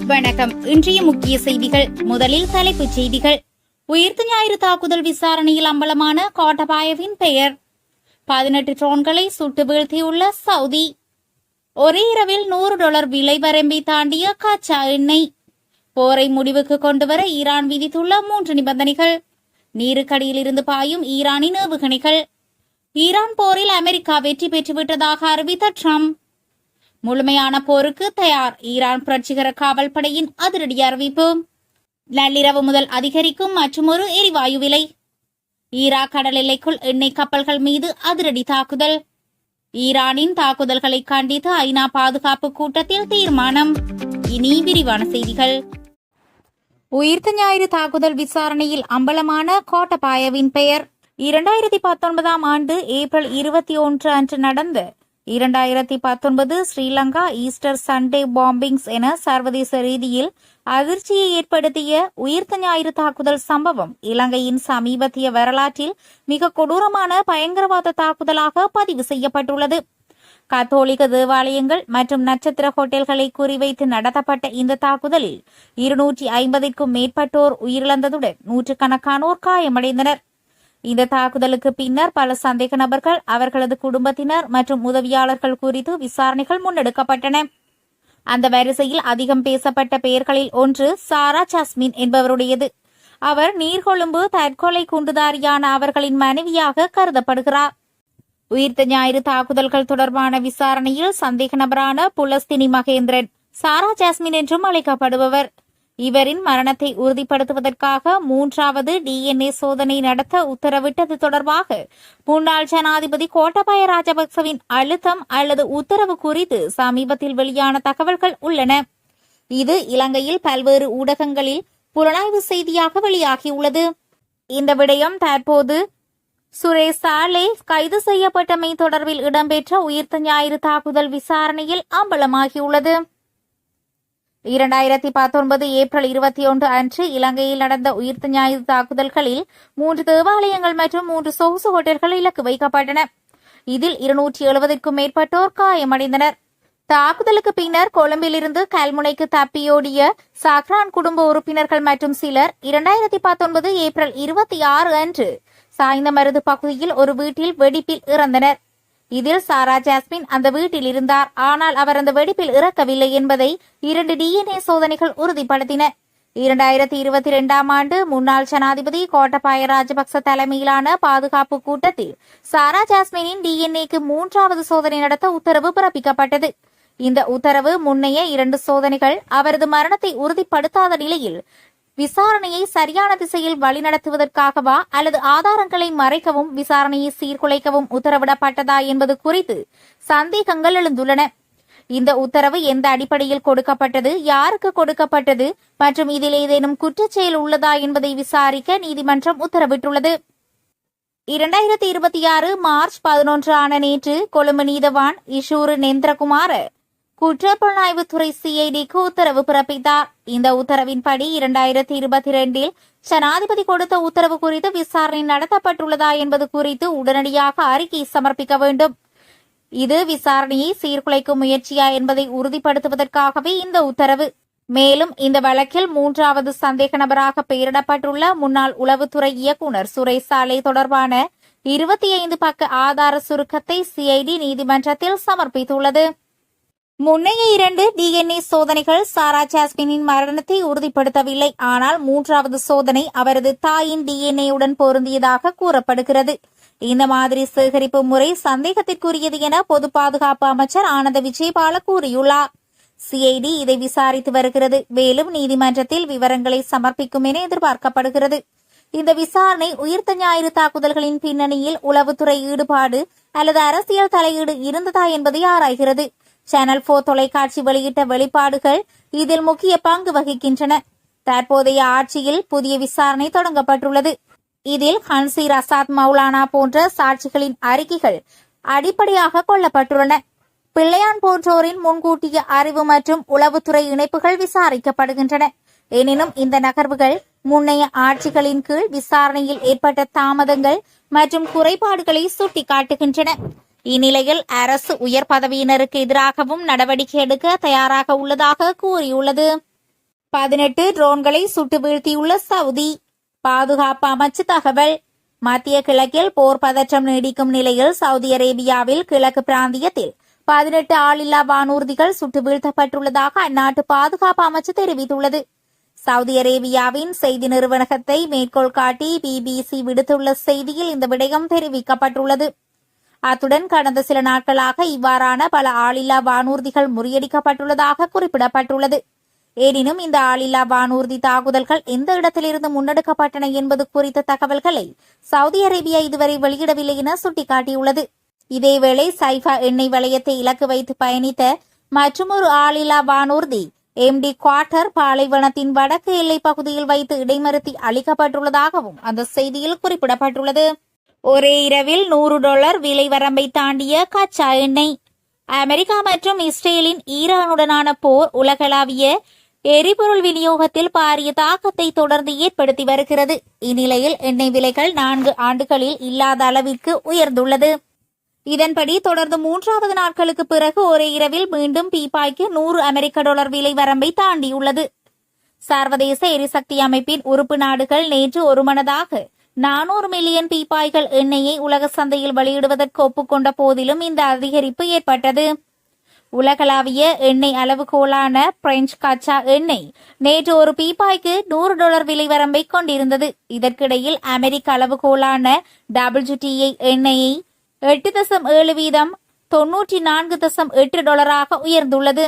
வணக்கம். இன்றைய முக்கிய செய்திகள். முதலில் தலைப்புச் செய்திகள். உயிர்த்த ஞாயிறு தாக்குதல் விசாரணையில் அம்பலமான கோட்டபாயவின் பெயர். 18 ட்ரோன்களை சுட்டு வீழ்த்தியுள்ள சவுதி. ஒரே இரவில் $100 விலை வரம்பை தாண்டிய கச்சா எண்ணெய். போரை முடிவுக்கு கொண்டுவர ஈரான் விதித்துள்ள 3 நிபந்தனைகள். நீருக்கடியில் இருந்து பாயும் ஈரானின் ஏவுகணைகள். ஈரான் போரில் அமெரிக்கா வெற்றி பெற்றுவிட்டதாக அறிவித்த ட்ரம்ப். முழுமையான போருக்கு தயார். ஈரான் புரட்சிகர காவல் படையின் அதிரடி அறிவிப்பு. நள்ளிரவு முதல் அதிகரிக்கும் மற்றுமொரு எரிவாயு விலை. ஈராக் கடல் எல்லைக்குள் எண்ணெய் கப்பல்கள் மீது அதிரடி தாக்குதல். ஈரானின் தாக்குதல்களை கண்டித்து ஐநா பாதுகாப்பு கூட்டத்தில் தீர்மானம். இனி விரிவான செய்திகள். உயிர்த்த ஞாயிறு தாக்குதல் விசாரணையில் அம்பலமான கோட்டபாயவின் பெயர். 2019 ஆண்டு ஏப்ரல் 21 அன்று நடந்த 2019 ஸ்ரீலங்கா ஈஸ்டர் சண்டே பாம்பிங்ஸ் என சர்வதேச ரீதியில் அதிர்ச்சியை ஏற்படுத்திய உயிர்த்த ஞாயிறு தாக்குதல் சம்பவம் இலங்கையின் சமீபத்திய வரலாற்றில் மிக கொடூரமான பயங்கரவாத தாக்குதலாக பதிவு செய்யப்பட்டுள்ளது. கத்தோலிக்க தேவாலயங்கள் மற்றும் நட்சத்திர ஹோட்டல்களை குறிவைத்து நடத்தப்பட்ட இந்த தாக்குதலில் 250க்கும் மேற்பட்டோர் உயிரிழந்ததுடன் நூற்றுக்கணக்கானோர் காயமடைந்தனர். இந்த தாக்குதலுக்கு பின்னர் பல சந்தேக நபர்கள், அவர்களது குடும்பத்தினர் மற்றும் உதவியாளர்கள் குறித்து விசாரணைகள் முன்னெடுக்கப்பட்டன. அந்த வரிசையில் அதிகம் பேசப்பட்ட பெயர்களில் ஒன்று சாரா ஜாஸ்மின் என்பவருடையது. அவர் நீர்கொழும்பு தற்கொலை குண்டுதாரியான அவர்களின் மனைவியாக கருதப்படுகிறார். உயிர்த்த ஞாயிறு தாக்குதல்கள் தொடர்பான விசாரணையில் சந்தேக நபரான புலஸ்தினி மகேந்திரன் சாரா ஜாஸ்மின் என்றும் அழைக்கப்படுபவர். இவரின் மரணத்தை உறுதிப்படுத்துவதற்காக 3வது DNA சோதனை நடத்த உத்தரவிட்டது தொடர்பாக முன்னாள் ஜனாதிபதி கோட்டபாய ராஜபக்சவின் அழுத்தம் அல்லது உத்தரவு குறித்து சமீபத்தில் வெளியான தகவல்கள் உள்ளன. இது இலங்கையில் பல்வேறு ஊடகங்களில் புலனாய்வு செய்தியாக வெளியாகியுள்ளது. இந்த விடயம் தற்போது சுரேஷ் சாலே கைது செய்யப்பட்டமை தொடர்பில் இடம்பெற்ற உயிர்த்த ஞாயிறு தாக்குதல் விசாரணையில் அம்பலமாகியுள்ளது. 2019 ஏப்ரல் 21 அன்று இலங்கையில் நடந்த உயிர்த்த ஞாயிறு தாக்குதல்களில் 3 தேவாலயங்கள் மற்றும் 3 சொகுசு ஹோட்டல்கள் இலக்கு வைக்கப்பட்டன. இதில் 270க்கும் மேற்பட்டோர் காயமடைந்தனர். தாக்குதலுக்கு பின்னர் கொழும்பிலிருந்து கல்முனைக்கு தப்பியோடிய சஹ்ரான் குடும்ப உறுப்பினர்கள் மற்றும் சிலர் 2019 ஏப்ரல் 26 அன்று சாய்ந்தமருது பகுதியில் ஒரு வீட்டில் வெடிப்பில் இறந்தனர். இதில் சாரா ஜாஸ்மின் அந்த வீட்டில் இருந்தார். ஆனால் அவர் அந்த வெடிப்பில் இறக்கவில்லை என்பதை 2 DNA சோதனைகள் உறுதிப்படுத்தின. 2022 ஆண்டு முன்னாள் ஜனாதிபதி கோட்டபாய ராஜபக்ச தலைமையிலான பாதுகாப்பு கூட்டத்தில் சாரா ஜாஸ்மினின் DNAக்கு 3வது சோதனை நடத்த உத்தரவு பிறப்பிக்கப்பட்டது. இந்த உத்தரவு முன்னைய 2 சோதனைகள் அவரது மரணத்தை உறுதிப்படுத்தாத நிலையில் விசாரணையை சரியான திசையில் வழிநடத்துவதற்காகவா அல்லது ஆதாரங்களை மறைக்கவும் விசாரணையை சீர்குலைக்கவும் உத்தரவிடப்பட்டதா என்பது குறித்து சந்தேகங்கள் எழுந்துள்ளன. இந்த உத்தரவு எந்த அடிப்படையில் கொடுக்கப்பட்டது, யாருக்கு கொடுக்கப்பட்டது மற்றும் இதில் ஏதேனும் குற்றச்செயல் உள்ளதா என்பதை விசாரிக்க நீதிமன்றம் உத்தரவிட்டுள்ளது. 2026 மார்ச் 11 ஆன நேற்று கொழும்பு நீதவான் இஷூரு நெந்திரகுமார குற்றப்புலனாய்வுத்துறை CIDக்கு உத்தரவு பிறப்பித்தார். இந்த உத்தரவின்படி 2022 ஜனாதிபதி கொடுத்த உத்தரவு குறித்து விசாரணை நடத்தப்பட்டுள்ளதா என்பது குறித்து உடனடியாக அறிக்கை சமர்ப்பிக்க வேண்டும். இது விசாரணையை சீர்குலைக்கும் முயற்சியா என்பதை உறுதிப்படுத்துவதற்காகவே இந்த உத்தரவு. மேலும் இந்த வழக்கில் 3வது சந்தேக நபராக பெயரிடப்பட்டுள்ள முன்னாள் உளவுத்துறை இயக்குநர் சுரேஷ் சாலே தொடர்பான 25 பக்க ஆதார சுருக்கத்தை CID நீதிமன்றத்தில் சமர்ப்பித்துள்ளது. முன்னைய 2 DNA சோதனைகள் சாரா ஜாஸ்மினின் மரணத்தை உறுதிப்படுத்தவில்லை. ஆனால் 3வது சோதனை அவரது தாயின் DNA-உடன் பொருந்தியதாக கூறப்படுகிறது. இந்த மாதிரி சேகரிப்பு முறை சந்தேகத்திற்குரியது என பொது பாதுகாப்பு அமைச்சர் ஆனந்த விஜயபால கூறியுள்ளார். CID இதை விசாரித்து வருகிறது. மேலும் நீதிமன்றத்தில் விவரங்களை சமர்ப்பிக்கும் என எதிர்பார்க்கப்படுகிறது. இந்த விசாரணை உயிர்த்த ஞாயிறு தாக்குதல்களின் பின்னணியில் உளவுத்துறை ஈடுபாடு அல்லது அரசியல் தலையீடு இருந்ததா என்பதை ஆராய்கிறது. சேனல் 4 தொலைக்காட்சி வெளியிட்ட வெளிப்பாடுகள் இதில் முக்கிய பங்கு வகிக்கின்றன. தற்போதைய ஆட்சியில் புதிய விசாரணை தொடங்கப்பட்டுள்ளது. இதில் ஹன்சீர் அசாத் மௌலானா போன்ற சாட்சிகளின் அறிக்கைகள் அடிப்படையாக கொள்ளப்பட்டுள்ளன. பிள்ளையான் போன்றோரின் முன்கூட்டிய அறிவு மற்றும் உளவுத்துறை இணைப்புகள் விசாரிக்கப்படுகின்றன. எனினும் இந்த நகர்வுகள் முன்னைய ஆட்சிகளின் கீழ் விசாரணையில் ஏற்பட்ட தாமதங்கள் மற்றும் குறைபாடுகளை சுட்டிக்காட்டுகின்றன. இந்நிலையில் அரசு உயர் பதவியினருக்கு எதிராகவும் நடவடிக்கை எடுக்க தயாராக உள்ளதாக கூறியுள்ளது. 18 ட்ரோன்களை சுட்டு வீழ்த்தியுள்ள சவுதி. பாதுகாப்பு அமைச்சு தகவல். மத்திய கிழக்கில் போர் பதற்றம் நீடிக்கும் நிலையில் சவுதி அரேபியாவில் கிழக்கு பிராந்தியத்தில் 18 ஆளில்லா வானூர்திகள் சுட்டு வீழ்த்தப்பட்டுள்ளதாக அந்நாட்டு பாதுகாப்பு அமைச்சு தெரிவித்துள்ளது. சவுதி அரேபியாவின் செய்தி நிறுவனத்தை மேற்கோள் காட்டி பிபிசி விடுத்துள்ள செய்தியில் இந்த விடயம் தெரிவிக்கப்பட்டுள்ளது. அத்துடன் கடந்த சில நாட்களாக இவ்வாறான பல ஆளில்லா வானூர்திகள் முறியடிக்கப்பட்டுள்ளதாக குறிப்பிடப்பட்டுள்ளது. எனினும் இந்த ஆளில்லா வானூர்தி தாக்குதல்கள் எந்த இடத்திலிருந்து முன்னெடுக்கப்பட்டன என்பது குறித்த தகவல்களை சவுதி அரேபியா இதுவரை வெளியிடவில்லை என சுட்டிக்காட்டியுள்ளது. இதேவேளை சைஃபா எண்ணெய் வளையத்தை இலக்கு வைத்து பயணித்த மற்றொரு ஆளில்லா வானூர்தி MD குவார்ட்டர் பாலைவனத்தின் வடக்கு எல்லைப் பகுதியில் வைத்து இடைமறுத்தி அளிக்கப்பட்டுள்ளதாகவும் அந்த செய்தியில் குறிப்பிடப்பட்டுள்ளது. ஒரே இரவில் $100 விலை வரம்பை தாண்டிய கச்சா எண்ணெய். அமெரிக்கா மற்றும் இஸ்ரேலின் ஈரானுடனான போர் உலகளாவிய எரிபொருள் விநியோகத்தில் பாரிய தாக்கத்தை தொடர்ந்து ஏற்படுத்தி வருகிறது. இந்நிலையில் எண்ணெய் விலைகள் 4 ஆண்டுகளில் இல்லாத அளவிற்கு உயர்ந்துள்ளது. இதன்படி தொடர்ந்து 3வது நாட்களுக்கு பிறகு ஒரே இரவில் மீண்டும் பீப்பாய்க்கு $100 விலை வரம்பை தாண்டியுள்ளது. சர்வதேச எரிசக்தி அமைப்பின் உறுப்பு நாடுகள் நேற்று ஒருமனதாக 400 மில்லியன் பீப்பாய்கள் எண்ணெயை உலக சந்தையில் வெளியிடுவதற்கு ஒப்புக்கொண்ட போதிலும் இந்த அதிகரிப்பு ஏற்பட்டது. உலகளாவிய எண்ணெய் அளவுகோலான பிரெஞ்சு கச்சா எண்ணெய் நேற்று ஒரு பீப்பாய்க்கு $100 விலை வரம்பை கொண்டிருந்தது. இதற்கிடையில் அமெரிக்க அளவுகோலான WTI எண்ணெயை 8.7% $94.8 உயர்ந்துள்ளது.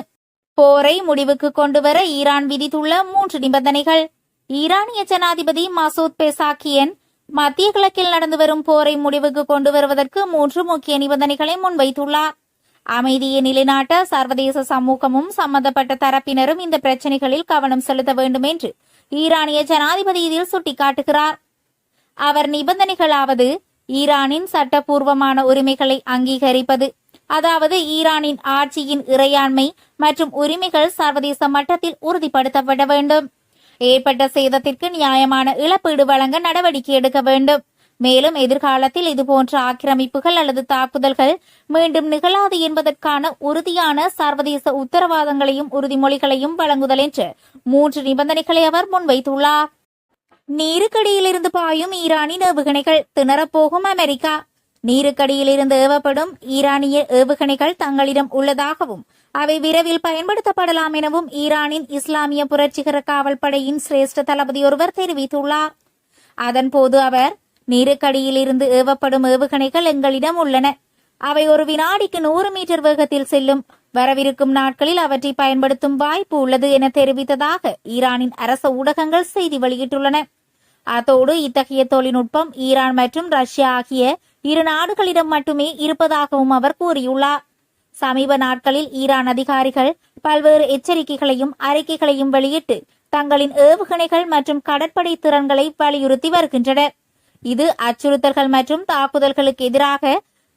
போரை முடிவுக்கு கொண்டுவர ஈரான் விதித்துள்ள 3 நிபந்தனைகள். ஈரானிய ஜனாதிபதி மசூத் பெசாக்கியன் மத்திய கிழக்கில் நடந்து வரும் போரை முடிவுக்கு கொண்டு வருவதற்கு 3 முக்கிய நிபந்தனைகளை முன்வைத்துள்ளார். அமைதியை நிலைநாட்ட சர்வதேச சமூகமும் சம்பந்தப்பட்ட தரப்பினரும் இந்த பிரச்சினைகளில் கவனம் செலுத்த வேண்டும் என்று ஈரானிய ஜனாதிபதி இதில் சுட்டிக்காட்டுகிறார். அவர் நிபந்தனைகளாவது ஈரானின் சட்டப்பூர்வமான உரிமைகளை அங்கீகரிப்பது, அதாவது ஈரானின் ஆட்சியின் இறையாண்மை மற்றும் உரிமைகள் சர்வதேச மட்டத்தில் உறுதிப்படுத்தப்பட வேண்டும். ஏற்பட்ட சேதத்திற்கு நியாயமான இழப்பீடு வழங்க நடவடிக்கை எடுக்க வேண்டும். மேலும் எதிர்காலத்தில் இதுபோன்ற ஆக்கிரமிப்புகள் அல்லது தாக்குதல்கள் மீண்டும் நிகழாது என்பதற்கான உறுதியான சர்வதேச உத்தரவாதங்களையும் உறுதிமொழிகளையும் வழங்குதல் என்ற 3 நிபந்தனைகளை அவர் முன்வைத்துள்ளார். நீருக்கடியிலிருந்து பாயும் ஈரானின் ஏவுகணைகள், திணறப்போகும் அமெரிக்கா. நீருக்கடியிலிருந்து ஏவப்படும் ஈரானிய ஏவுகணைகள் தங்களிடம் உள்ளதாகவும் அவை விரைவில் பயன்படுத்தப்படலாம் எனவும் ஈரானின் இஸ்லாமிய புரட்சிகர காவல் படையின் சிரேஷ்ட தளபதி ஒருவர் தெரிவித்துள்ளார். அதன்போது அவர், நீருக்கடியிலிருந்து ஏவப்படும் ஏவுகணைகள் எங்களிடம் உள்ளன. அவை ஒரு வினாடிக்கு 100 மீட்டர் வேகத்தில் செல்லும். வரவிருக்கும் நாட்களில் அவற்றை பயன்படுத்தும் வாய்ப்பு உள்ளது என தெரிவித்ததாக ஈரானின் அரச ஊடகங்கள் செய்தி வெளியிட்டுள்ளன. அத்தோடு இத்தகைய தொழில்நுட்பம் ஈரான் மற்றும் ரஷ்யா ஆகிய 2 நாடுகளிடம் மட்டுமே இருப்பதாகவும் அவர் கூறியுள்ளார். சமீப நாட்களில் ஈரான் அதிகாரிகள் பல்வேறு எச்சரிக்கைகளையும் அறிக்கைகளையும் வெளியிட்டு தங்களின் ஏவுகணைகள் மற்றும் கடற்படை திறன்களை வலியுறுத்தி வருகின்றனர். இது அச்சுறுத்தல்கள் மற்றும் தாக்குதல்களுக்கு எதிராக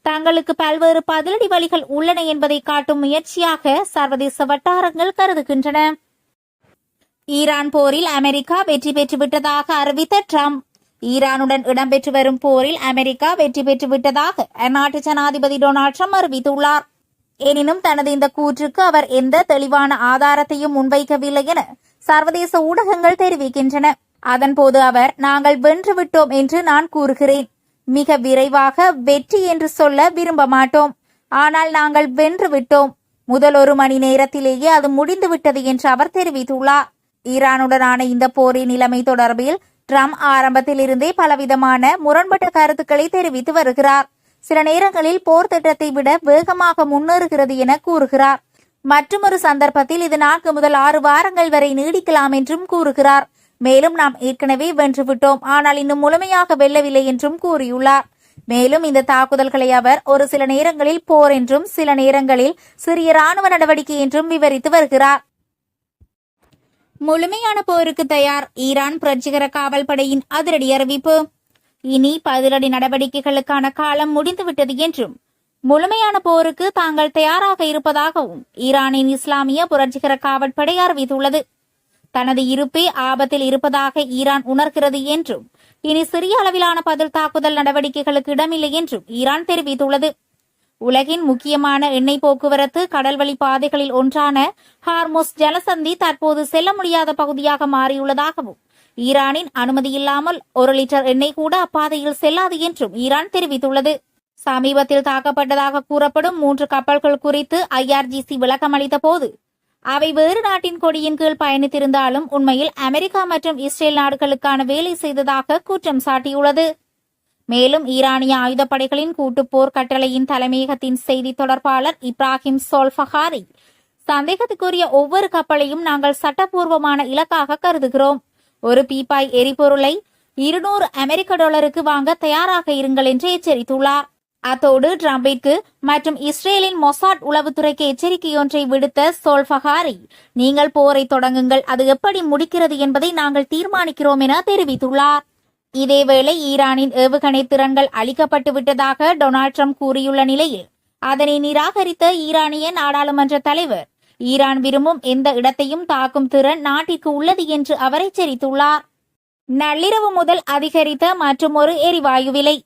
தங்களுக்கு பல்வேறு பதிலடி வழிகள் உள்ளன என்பதை காட்டும் முயற்சியாக சர்வதேச வட்டாரங்கள் கருதுகின்றன. ஈரான் போரில் அமெரிக்கா வெற்றி பெற்றுவிட்டதாக அறிவித்த ட்ரம்ப். ஈரானுடன் இடம்பெற்று வரும் போரில் அமெரிக்கா வெற்றி பெற்றுவிட்டதாக அந்நாட்டு ஜனாதிபதி டொனால்ட் ட்ரம்ப் அறிவித்துள்ளார். எனினும் தனது இந்த கூற்றுக்கு அவர் எந்த தெளிவான ஆதாரத்தையும் முன்வைக்கவில்லை என சர்வதேச ஊடகங்கள் தெரிவிக்கின்றன. அதன்போது அவர், நாங்கள் வென்றுவிட்டோம் என்று நான் கூறுகிறேன். மிக விரைவாக வெற்றி என்று சொல்ல விரும்ப மாட்டோம். ஆனால் நாங்கள் வென்றுவிட்டோம். முதல் 1 மணி நேரத்திலேயே அது முடிந்துவிட்டது என்று அவர் தெரிவித்துள்ளார். ஈரானுடனான இந்த போரின் நிலைமை தொடர்பில் ட்ரம்ப் ஆரம்பத்தில் இருந்தே பலவிதமான முரண்பட்ட கருத்துக்களை தெரிவித்து வருகிறார். சில நேரங்களில் போர் திட்டத்தை விட வேகமாக முன்னேறுகிறது என கூறுகிறார். மற்றொரு சந்தர்ப்பத்தில் இது 4 முதல் 6 வாரங்கள் வரை நீடிக்கலாம் என்றும் கூறுகிறார். மேலும் நாம் ஏற்கனவே வென்றுவிட்டோம், ஆனால் இன்னும் முழுமையாக வெல்லவில்லை என்றும் கூறியுள்ளார். மேலும் இந்த தாக்குதல்களை அவர் ஒரு சில நேரங்களில் போர் என்றும் சில நேரங்களில் சிறிய ராணுவ நடவடிக்கை என்றும் விவரித்து வருகிறார். முழுமையான போருக்கு தயார் ஈரான் புரட்சிகர காவல் படையின் அதிரடி அறிவிப்பு. இனி பதிலடி நடவடிக்கைகளுக்கான காலம் முடிந்துவிட்டது என்றும் முழுமையான போருக்கு தாங்கள் தயாராக இருப்பதாகவும் ஈரானின் இஸ்லாமிய புரட்சிகர காவற்படை அறிவித்துள்ளது. தனது இருப்பே ஆபத்தில் இருப்பதாக ஈரான் உணர்கிறது என்றும் இனி சிறிய அளவிலான பதில் தாக்குதல் நடவடிக்கைகளுக்கு இடமில்லை என்றும் ஈரான் தெரிவித்துள்ளது. உலகின் முக்கியமான எண்ணெய் போக்குவரத்து கடல்வழி பாதைகளில் ஒன்றான ஹார்முஸ் ஜலசந்தி தற்போது செல்ல முடியாத பகுதியாக மாறியுள்ளதாகவும் ஈரானின் அனுமதியில்லாமல் 1 லிட்டர் எண்ணெய் கூட அப்பாதையில் செல்லாது என்றும் ஈரான் தெரிவித்துள்ளது. சமீபத்தில் தாக்கப்பட்டதாக கூறப்படும் 3 கப்பல்கள் குறித்து IRGC விளக்கமளித்த போது அவை வேறு நாட்டின் கொடியின் கீழ் பயணித்திருந்தாலும் உண்மையில் அமெரிக்கா மற்றும் இஸ்ரேல் நாடுகளுக்கான வேலை செய்ததாக குற்றம் சாட்டியுள்ளது. மேலும் ஈரானிய ஆயுதப்படைகளின் கூட்டுப்போர் கட்டளையின் தலைமையகத்தின் செய்தி தொடர்பாளர் இப்ராஹிம் சோல்ஃபஹாரி, சந்தேகத்துக்குரிய ஒவ்வொரு கப்பலையும் நாங்கள் சட்டப்பூர்வமான இலக்காக கருதுகிறோம். ஒரு பீப்பாய் எரிபொருளை $200 அமெரிக்க வாங்க தயாராக இருங்கள் என்று எச்சரித்துள்ளார். அத்தோடு டிரம்பிற்கு மற்றும் இஸ்ரேலின் மொசாட் உளவுத்துறைக்கு எச்சரிக்கையொன்றை விடுத்த சோல்ஃபஹாரி, நீங்கள் போரை தொடங்குங்கள், அது எப்படி முடிக்கிறது என்பதை நாங்கள் தீர்மானிக்கிறோம் என தெரிவித்துள்ளார். இதேவேளை ஈரானின் ஏவுகணை திறன்கள் அளிக்கப்பட்டு விட்டதாக டொனால்ட் ட்ரம்ப் கூறியுள்ள நிலையில் அதனை நிராகரித்த ஈரானிய நாடாளுமன்ற தலைவர், ஈரான் விரும்பும் எந்த இடத்தையும் தாக்கும் திறன் நாட்டிற்கு உள்ளது என்று அவர் எச்சரித்துள்ளார். நள்ளிரவு முதல் அதிகரித்த மற்றுமொரு எரிவாயு விலை.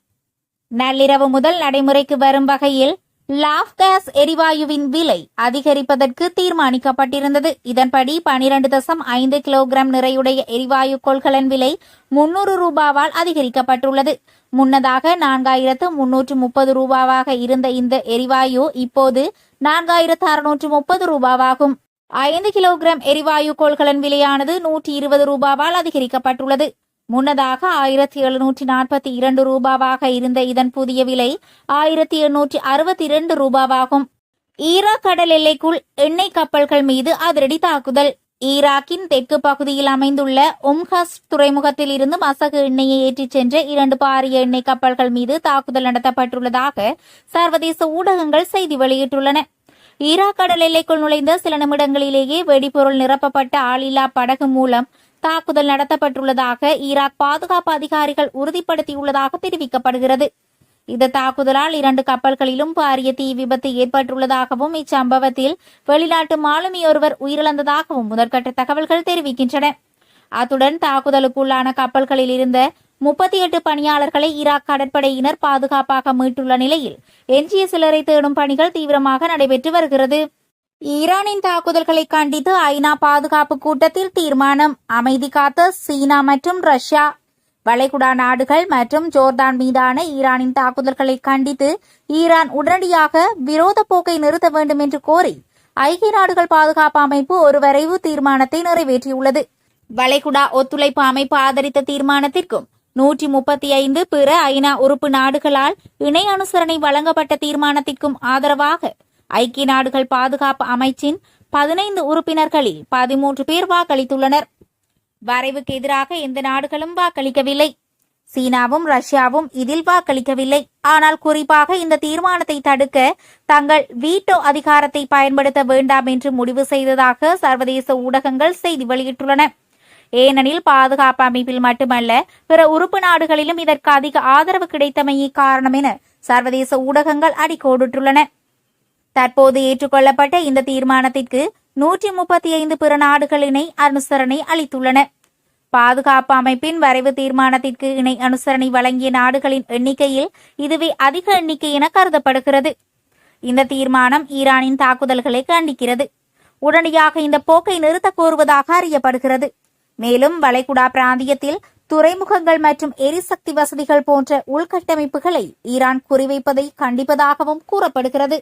நள்ளிரவு முதல் நடைமுறைக்கு வரும் வகையில் லாஃப் கேஸ் எரிவாயுவின் விலை அதிகரிப்பதற்கு தீர்மானிக்கப்பட்டிருந்தது. இதன்படி 12.5 கிலோகிராம் நிறையுடைய எரிவாயு கொள்கலன் விலை $300 அதிகரிக்கப்பட்டுள்ளது. முன்னதாக $4,330 இருந்த இந்த எரிவாயு இப்போது $4,630 5 கிலோகிராம் எரிவாயு கொள்கலன் விலையானது $120 அதிகரிக்கப்பட்டுள்ளது. முன்னதாக $1,742 இருந்த இதன் புதிய விலை $1,862 ஈராக் கடல் எல்லைக்குள் எண்ணெய் கப்பல்கள் மீது அதிரடி தாக்குதல். ஈராக்கின் தெற்கு பகுதியில் அமைந்துள்ள உம்ஹஸ் துறைமுகத்தில் இருந்து மசகு எண்ணெயை ஏற்றிச் சென்ற 2 பாரிய எண்ணெய் கப்பல்கள் மீது தாக்குதல் நடத்தப்பட்டுள்ளதாக சர்வதேச ஊடகங்கள் செய்தி வெளியிட்டுள்ளன. ஈராக் கடல் எல்லைக்குள் நுழைந்த சில நிமிடங்களிலேயே வெடிபொருள் நிரப்பப்பட்ட ஆளில்லா படகு மூலம் தாக்குதல் நடத்தப்பட்டுள்ளதாக ஈராக் பாதுகாப்பு அதிகாரிகள் உறுதிப்படுத்தியுள்ளதாக தெரிவிக்கப்படுகிறது. இந்த தாக்குதலால் 2 கப்பல்களிலும் பாரிய தீ விபத்து ஏற்பட்டுள்ளதாகவும் இச்சம்பவத்தில் வெளிநாட்டு மாலுமி ஒருவர் உயிரிழந்ததாகவும் முதற்கட்ட தகவல்கள் தெரிவிக்கின்றன. அத்துடன் தாக்குதலுக்குள்ளான கப்பல்களில் இருந்த 38 பணியாளர்களை ஈராக் கடற்படையினர் பாதுகாப்பாக மீட்டுள்ள நிலையில் எஞ்சிய சிலரை தேடும் பணிகள் தீவிரமாக நடைபெற்று வருகிறது. ஈரானின் தாக்குதல்களை கண்டித்து ஐநா பாதுகாப்பு கூட்டத்தில் தீர்மானம். அமைதி காத்த சீனா மற்றும் ரஷ்யா. வளைகுடா நாடுகள் மற்றும் ஜோர்தான் மீதான ஈரானின் தாக்குதல்களை கண்டித்து ஈரான் உடனடியாக விரோத போக்கை நிறுத்த வேண்டும் என்று கோரி ஐக்கிய நாடுகள் பாதுகாப்பு அமைப்பு ஒரு வரைவு தீர்மானத்தை நிறைவேற்றியுள்ளது. வளைகுடா ஒத்துழைப்பு அமைப்பு ஆதரித்த தீர்மானத்திற்கும் 135 பிற ஐநா உறுப்பு நாடுகளால் இணை அனுசரணை வழங்கப்பட்ட தீர்மானத்திற்கும் ஆதரவாக ஐக்கிய நாடுகள் பாதுகாப்பு அமைச்சின் 15 உறுப்பினர்களில் 13 பேர் வாக்களித்துள்ளனர். வரைவுக்கு எதிராக எந்த நாடுகளும் வாக்களிக்கவில்லை. சீனாவும் ரஷ்யாவும் இதில் வாக்களிக்கவில்லை. ஆனால் குறிப்பாக இந்த தீர்மானத்தை தடுக்க தங்கள் வீட்டோ அதிகாரத்தை பயன்படுத்த வேண்டாம் என்று முடிவு செய்ததாக சர்வதேச ஊடகங்கள் செய்தி வெளியிட்டுள்ளன. ஏனெனில் பாதுகாப்பு அமைப்பில் மட்டுமல்ல பிற உறுப்பு நாடுகளிலும் இதற்கு அதிக ஆதரவு கிடைத்தமையே காரணம் என சர்வதேச ஊடகங்கள் அடிக்கோடிட்டுள்ளன. தற்போது ஏற்றுக்கொள்ளப்பட்ட இந்த தீர்மானத்திற்கு 135 பிற நாடுகள் இணை அனுசரணை அளித்துள்ளன. பாதுகாப்பு அமைப்பின் வரைவு தீர்மானத்திற்கு இணை அனுசரணை வழங்கிய நாடுகளின் எண்ணிக்கையில் இதுவே அதிக எண்ணிக்கை என கருதப்படுகிறது. இந்த தீர்மானம் ஈரானின் தாக்குதல்களை கண்டிக்கிறது. உடனடியாக இந்த போக்கை நிறுத்த கோருவதாக அறியப்படுகிறது. மேலும் வளைகுடா பிராந்தியத்தில் துறைமுகங்கள் மற்றும் எரிசக்தி வசதிகள் போன்ற உள்கட்டமைப்புகளை ஈரான் குறிவைப்பதை கண்டிப்பதாகவும் கூறப்படுகிறது.